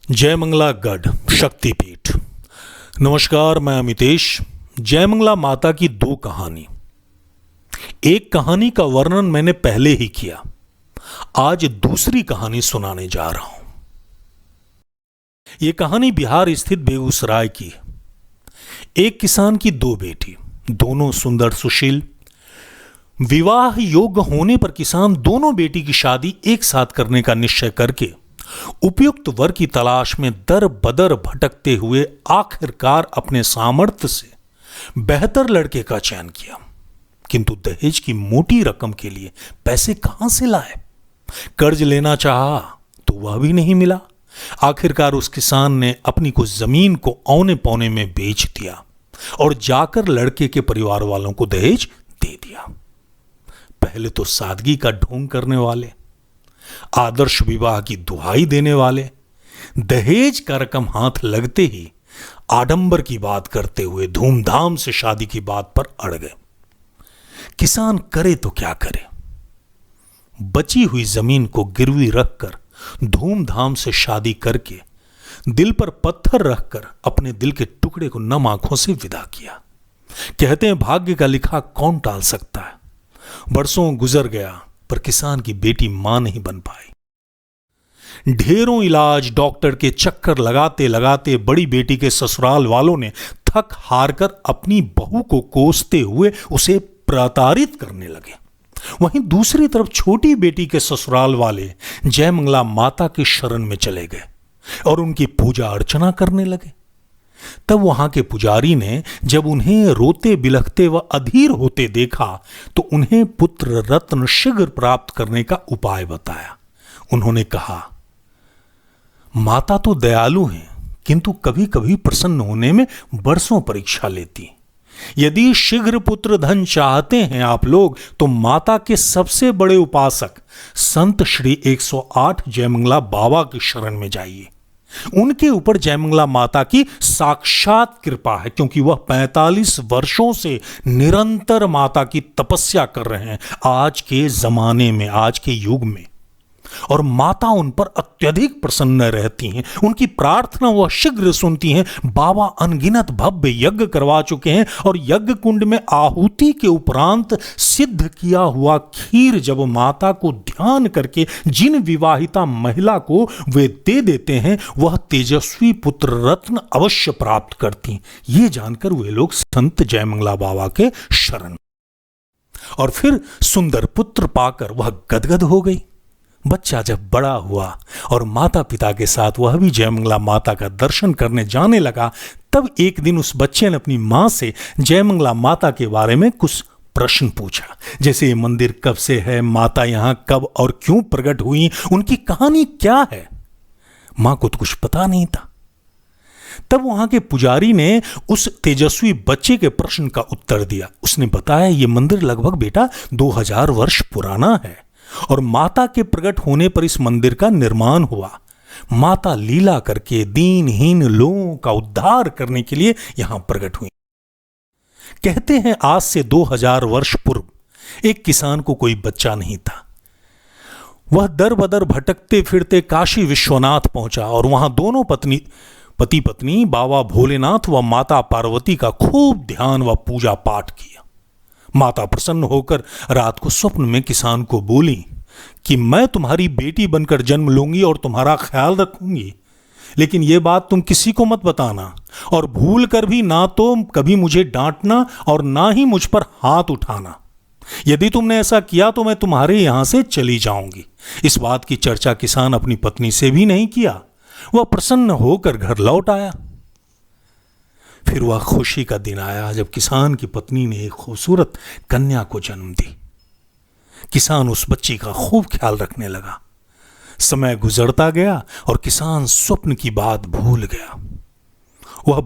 जयमंगला गढ़ शक्तिपीठ। नमस्कार, मैं अमितेश। जयमंगला माता की दो कहानी। एक कहानी का वर्णन मैंने पहले ही किया, आज दूसरी कहानी सुनाने जा रहा हूं। यह कहानी बिहार स्थित बेगूसराय की है। एक किसान की दो बेटी, दोनों सुंदर सुशील। विवाह योग्य होने पर किसान दोनों बेटी की शादी एक साथ करने का निश्चय करके उपयुक्त वर की तलाश में दर बदर भटकते हुए आखिरकार अपने सामर्थ्य से बेहतर लड़के का चयन किया, किंतु दहेज की मोटी रकम के लिए पैसे कहां से लाए। कर्ज लेना चाहा तो वह भी नहीं मिला। आखिरकार उस किसान ने अपनी कुछ जमीन को औने पौने में बेच दिया और जाकर लड़के के परिवार वालों को दहेज दे दिया। पहले तो सादगी का ढोंग करने वाले, आदर्श विवाह की दुहाई देने वाले, दहेज का रकम हाथ लगते ही आडंबर की बात करते हुए धूमधाम से शादी की बात पर अड़ गए। किसान करे तो क्या करे। बची हुई जमीन को गिरवी रखकर धूमधाम से शादी करके दिल पर पत्थर रखकर अपने दिल के टुकड़े को नम आंखों से विदा किया। कहते हैं भाग्य का लिखा कौन टाल सकता है। बरसों गुजर गया पर किसान की बेटी मां नहीं बन पाई। ढेरों इलाज, डॉक्टर के चक्कर लगाते लगाते बड़ी बेटी के ससुराल वालों ने थक हार कर अपनी बहू को कोसते हुए उसे प्रताड़ित करने लगे। वहीं दूसरी तरफ छोटी बेटी के ससुराल वाले जयमंगला माता की शरण में चले गए और उनकी पूजा अर्चना करने लगे। तब वहां के पुजारी ने जब उन्हें रोते बिलखते व अधीर होते देखा तो उन्हें पुत्र रत्न शीघ्र प्राप्त करने का उपाय बताया। उन्होंने कहा, माता तो दयालु हैं, किंतु कभी कभी प्रसन्न होने में बरसों परीक्षा लेती। यदि शीघ्र पुत्र धन चाहते हैं आप लोग तो माता के सबसे बड़े उपासक संत श्री 108 जयमंगला बाबा की शरण में जाइए। उनके ऊपर जयमंगला माता की साक्षात कृपा है, क्योंकि वह 45 वर्षों से निरंतर माता की तपस्या कर रहे हैं आज के जमाने में, आज के युग में, और माता उन पर अत्यधिक प्रसन्न रहती हैं। उनकी प्रार्थना वह शीघ्र सुनती हैं। बाबा अनगिनत भव्य यज्ञ करवा चुके हैं और यज्ञ कुंड में आहुति के उपरांत सिद्ध किया हुआ खीर जब माता को ध्यान करके जिन विवाहिता महिला को वे दे देते हैं वह तेजस्वी पुत्र रत्न अवश्य प्राप्त करती। ये जानकर वे लोग संत जयमंगला बाबा के शरण, और फिर सुंदर पुत्र पाकर वह गदगद हो गई। बच्चा जब बड़ा हुआ और माता पिता के साथ वह भी जयमंगला माता का दर्शन करने जाने लगा, तब एक दिन उस बच्चे ने अपनी मां से जयमंगला माता के बारे में कुछ प्रश्न पूछा, जैसे ये मंदिर कब से है, माता यहां कब और क्यों प्रकट हुई, उनकी कहानी क्या है। मां को तो कुछ पता नहीं था। तब वहां के पुजारी ने उस तेजस्वी बच्चे के प्रश्न का उत्तर दिया। उसने बताया, ये मंदिर लगभग बेटा 2000 वर्ष पुराना है और माता के प्रकट होने पर इस मंदिर का निर्माण हुआ। माता लीला करके दीनहीन लोगों का उद्धार करने के लिए यहां प्रकट हुई। कहते हैं आज से 2000 वर्ष पूर्व एक किसान को कोई बच्चा नहीं था। वह दर बदर भटकते फिरते काशी विश्वनाथ पहुंचा और वहां दोनों पति पत्नी बाबा भोलेनाथ व माता पार्वती का खूब ध्यान व पूजा पाठ किया। माता प्रसन्न होकर रात को स्वप्न में किसान को बोली कि मैं तुम्हारी बेटी बनकर जन्म लूंगी और तुम्हारा ख्याल रखूंगी, लेकिन यह बात तुम किसी को मत बताना और भूल कर भी ना तो कभी मुझे डांटना और ना ही मुझ पर हाथ उठाना। यदि तुमने ऐसा किया तो मैं तुम्हारे यहां से चली जाऊंगी। इस बात की चर्चा किसान अपनी पत्नी से भी नहीं किया। वह प्रसन्न होकर घर लौट आया। फिर वह खुशी का दिन आया जब किसान की पत्नी ने एक खूबसूरत कन्या को जन्म दी। किसान उस बच्ची का खूब ख्याल रखने लगा। समय गुजरता गया और किसान स्वप्न की बात भूल गया। वह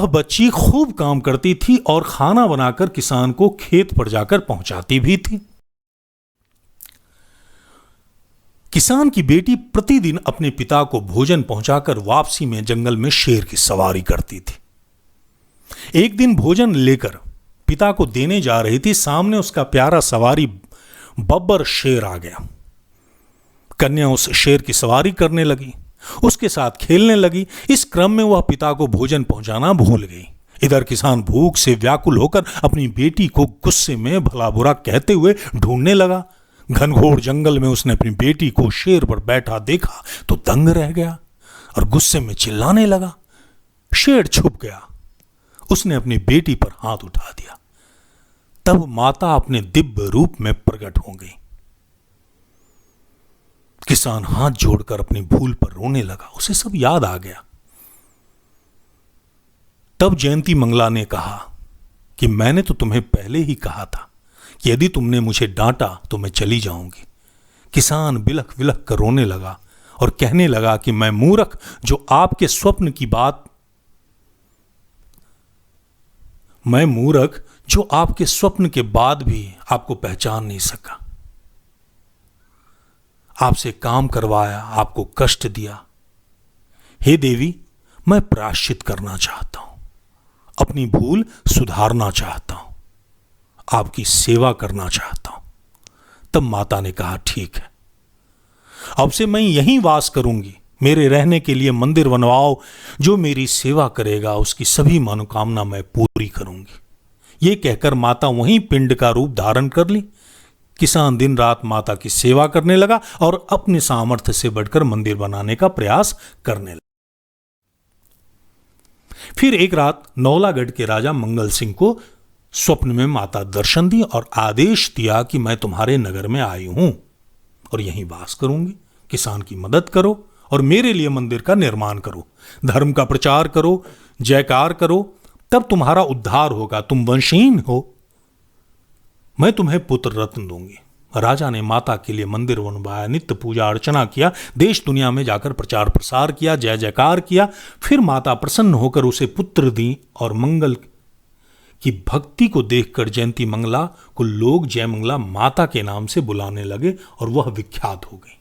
बच्ची खूब काम करती थी और खाना बनाकर किसान को खेत पर जाकर पहुंचाती भी थी। किसान की बेटी प्रतिदिन अपने पिता को भोजन पहुंचाकर वापसी में जंगल में शेर की सवारी करती थी। एक दिन भोजन लेकर पिता को देने जा रही थी, सामने उसका प्यारा सवारी बब्बर शेर आ गया। कन्या उस शेर की सवारी करने लगी, उसके साथ खेलने लगी। इस क्रम में वह पिता को भोजन पहुंचाना भूल गई। इधर किसान भूख से व्याकुल होकर अपनी बेटी को गुस्से में भला बुरा कहते हुए ढूंढने लगा। घनघोर जंगल में उसने अपनी बेटी को शेर पर बैठा देखा तो दंग रह गया और गुस्से में चिल्लाने लगा। शेर छुप गया, उसने अपनी बेटी पर हाथ उठा दिया। तब माता अपने दिव्य रूप में प्रकट हो गई। किसान हाथ जोड़कर अपनी भूल पर रोने लगा, उसे सब याद आ गया। तब जयंती मंगला ने कहा कि मैंने तो तुम्हें पहले ही कहा था कि यदि तुमने मुझे डांटा तो मैं चली जाऊंगी। किसान बिलख बिलख कर रोने लगा और कहने लगा कि मैं मूर्ख जो आपके स्वप्न के बाद भी आपको पहचान नहीं सका। आपसे काम करवाया, आपको कष्ट दिया। हे देवी, मैं प्रायश्चित करना चाहता हूं, अपनी भूल सुधारना चाहता हूं, आपकी सेवा करना चाहता हूं। तब माता ने कहा, ठीक है, अब से मैं यहीं वास करूंगी। मेरे रहने के लिए मंदिर बनवाओ, जो मेरी सेवा करेगा उसकी सभी मनोकामना मैं पूरी करूंगी। ये कहकर माता वहीं पिंड का रूप धारण कर ली। किसान दिन रात माता की सेवा करने लगा और अपने सामर्थ्य से बढ़कर मंदिर बनाने का प्रयास करने लगा। फिर एक रात नौलागढ़ के राजा मंगल सिंह को स्वप्न में माता दर्शन दी और आदेश दिया कि मैं तुम्हारे नगर में आई हूं और यहीं वास करूंगी। किसान की मदद करो और मेरे लिए मंदिर का निर्माण करो, धर्म का प्रचार करो, जयकार करो, तब तुम्हारा उद्धार होगा। तुम वंशहीन हो, मैं तुम्हें पुत्र रत्न दूंगी। राजा ने माता के लिए मंदिर बनवाया, नित्य पूजा अर्चना किया, देश दुनिया में जाकर प्रचार प्रसार किया, जय जयकार किया। फिर माता प्रसन्न होकर उसे पुत्र दी और मंगल की भक्ति को देखकर जयंती मंगला को लोग जय मंगला माता के नाम से बुलाने लगे और वह विख्यात हो गई।